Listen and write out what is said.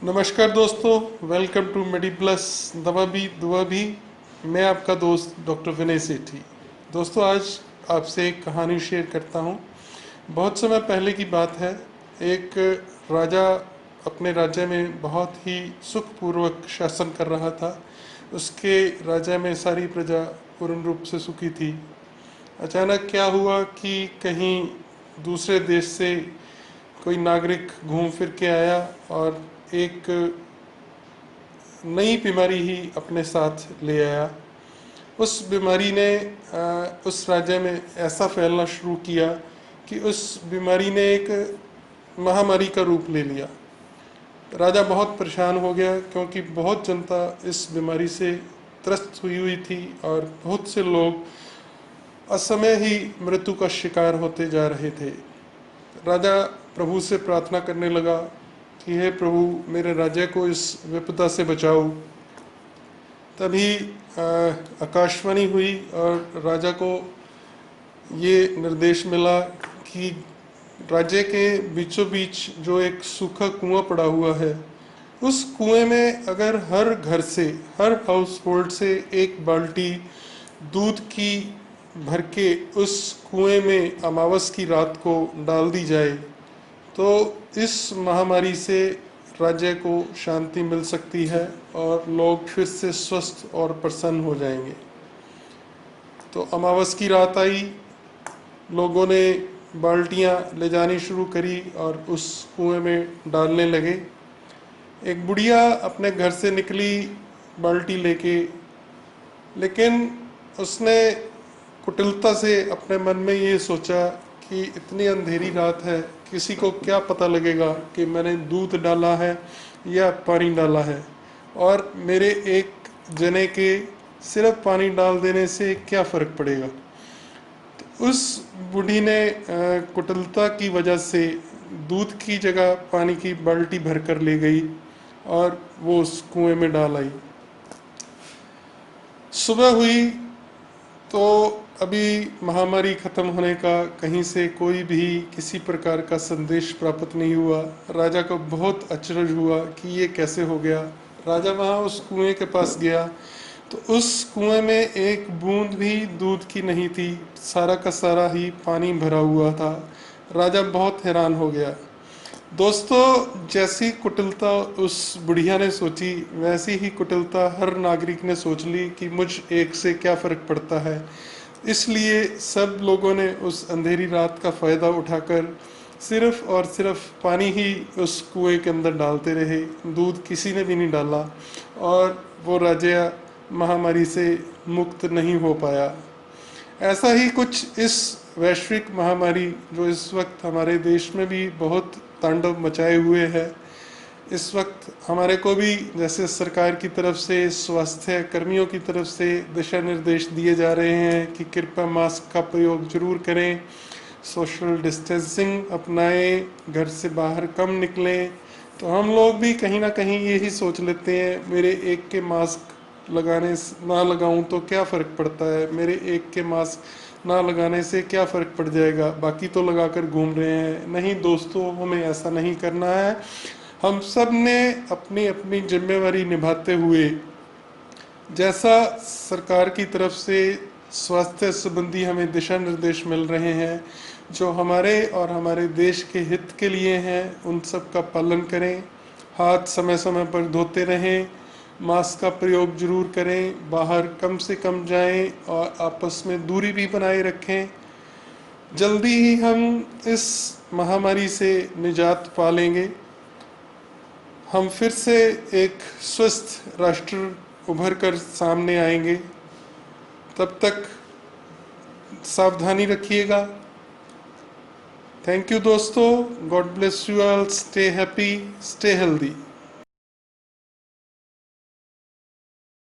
नमस्कार दोस्तों, welcome to Medi plus दवा भी दुआ भी। मैं आपका दोस्त डॉक्टर विनय सेठी। दोस्तों, आज आपसे एक कहानी शेयर करता हूँ। बहुत समय पहले की बात है। एक राजा अपने राज्य में बहुत ही सुखपूर्वक शासन कर रहा था। उसके राज्य में सारी प्रजा पूर्ण रूप से सुखी थी। अचानक क्या हुआ कि कहीं दूसरे देश से कोई नागरिक घूम फिर के आया और एक नई बीमारी ही अपने साथ ले आया। उस बीमारी ने उस राज्य में ऐसा फैलना शुरू किया कि उस बीमारी ने एक महामारी का रूप ले लिया। राजा बहुत परेशान हो गया क्योंकि बहुत जनता इस बीमारी से त्रस्त हुई थी और बहुत से लोग असमय ही मृत्यु का शिकार होते जा रहे थे। राजा प्रभु से प्रार्थना करने लगा कि हे प्रभु, मेरे राज्य को इस विपदा से बचाओ। तभी आकाशवाणी हुई और राजा को ये निर्देश मिला कि राज्य के बीचों बीच जो एक सूखा कुआं पड़ा हुआ है, उस कुएं में अगर हर घर से, हर हाउस होल्ड से एक बाल्टी दूध की भर के उस कुएं में अमावस की रात को डाल दी जाए तो इस महामारी से राज्य को शांति मिल सकती है और लोग फिर से स्वस्थ और प्रसन्न हो जाएंगे। तो अमावस की रात आई, लोगों ने बाल्टियां ले जानी शुरू करी और उस कुएं में डालने लगे। एक बुढ़िया अपने घर से निकली बाल्टी लेके, लेकिन उसने कुटिलता से अपने मन में ये सोचा कि इतनी अंधेरी रात है, किसी को क्या पता लगेगा कि मैंने दूध डाला है या पानी डाला है, और मेरे एक जने के सिर्फ पानी डाल देने से क्या फ़र्क पड़ेगा। तो उस बूढ़ी ने कुटिलता की वजह से दूध की जगह पानी की बाल्टी भर कर ले गई और वो उस कुएं में डाल आई। सुबह हुई तो अभी महामारी खत्म होने का कहीं से कोई भी किसी प्रकार का संदेश प्राप्त नहीं हुआ। राजा को बहुत अचरज हुआ कि ये कैसे हो गया। राजा वहाँ उस कुएं के पास गया तो उस कुएं में एक बूंद भी दूध की नहीं थी, सारा का सारा ही पानी भरा हुआ था। राजा बहुत हैरान हो गया। दोस्तों, जैसी कुटिलता उस बुढ़िया ने सोची, वैसी ही कुटिलता हर नागरिक ने सोच ली कि मुझ एक से क्या फ़र्क पड़ता है। इसलिए सब लोगों ने उस अंधेरी रात का फ़ायदा उठाकर सिर्फ और सिर्फ पानी ही उस कुएं के अंदर डालते रहे। दूध किसी ने भी नहीं डाला और वो राज्य महामारी से मुक्त नहीं हो पाया। ऐसा ही कुछ इस वैश्विक महामारी जो इस वक्त हमारे देश में भी बहुत तांडव मचाए हुए है, इस वक्त हमारे को भी जैसे सरकार की तरफ से, स्वास्थ्य कर्मियों की तरफ से दिशा निर्देश दिए जा रहे हैं कि कृपया मास्क का प्रयोग जरूर करें, सोशल डिस्टेंसिंग अपनाएं, घर से बाहर कम निकलें। तो हम लोग भी कहीं ना कहीं यही सोच लेते हैं, मेरे एक के मास्क लगाने ना लगाऊं तो क्या फ़र्क पड़ता है, मेरे एक के मास्क ना लगाने से क्या फ़र्क पड़ जाएगा, बाकी तो लगाकर घूम रहे हैं। नहीं दोस्तों, हमें ऐसा नहीं करना है। हम सब ने अपनी अपनी जिम्मेवारी निभाते हुए, जैसा सरकार की तरफ से स्वास्थ्य संबंधी हमें दिशा निर्देश मिल रहे हैं जो हमारे और हमारे देश के हित के लिए हैं, उन सब का पालन करें। हाथ समय समय पर धोते रहें, मास्क का प्रयोग जरूर करें, बाहर कम से कम जाएं और आपस में दूरी भी बनाए रखें। जल्दी ही हम इस महामारी से निजात पा लेंगे। हम फिर से एक स्वस्थ राष्ट्र उभर कर सामने आएंगे। तब तक सावधानी रखिएगा। थैंक यू दोस्तों, God bless you all, stay happy, stay healthy.